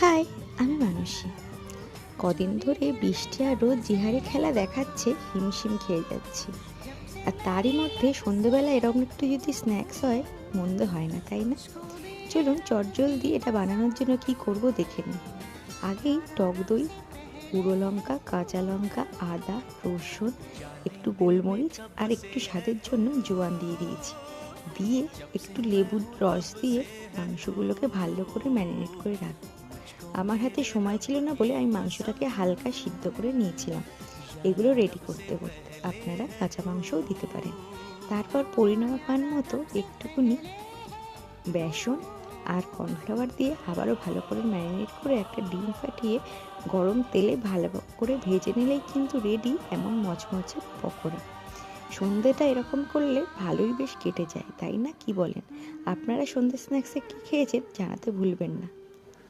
High, আমি মানসী। কদিন ধরে বৃষ্টি আর রোদ যে হারে খেলা দেখাচ্ছে, হিমশিম খেয়ে যাচ্ছি। আর তারই মধ্যে সন্ধেবেলা এরকম একটু যদি স্ন্যাক্স হয়, মন্দ হয় না, তাই না? চলুন চটজলদি এটা বানানোর জন্য কি করব দেখে নিই। আগেই টক দই, গুঁড়ো লঙ্কা, কাঁচা লঙ্কা, আদা, রসুন, একটু গোলমরিচ আর একটু স্বাদের জন্য জোয়ান দিয়ে দিয়েছি। দিয়ে একটু লেবুর রস দিয়ে মাংসগুলোকে ভালো করে ম্যারিনেট করে রাখবো। আমার হাতে সময় ছিল না বলে আমি মাংসটাকে হালকা সিদ্ধ করে নিয়েছিলাম। এগুলো রেডি করতে করতে আপনারা কাঁচা মাংসও দিতে পারেন। তারপর পরিমাণ মতো একটুখানি বেসন আর কর্নফ্লাওয়ার দিয়ে আবারও ভালো করে ম্যারিনেট করে একটা ডিম ফাটিয়ে গরম তেলে ভালো করে ভেজে নিলেই কিন্তু রেডি এমন মচমচে পকোড়া। সন্ধেটা এরকম করলে ভালোই বেশ কেটে যায়, তাই না? কি বলেন? আপনারা সন্ধে স্ন্যাক্সে কী খেয়েছেন জানাতে ভুলবেন না।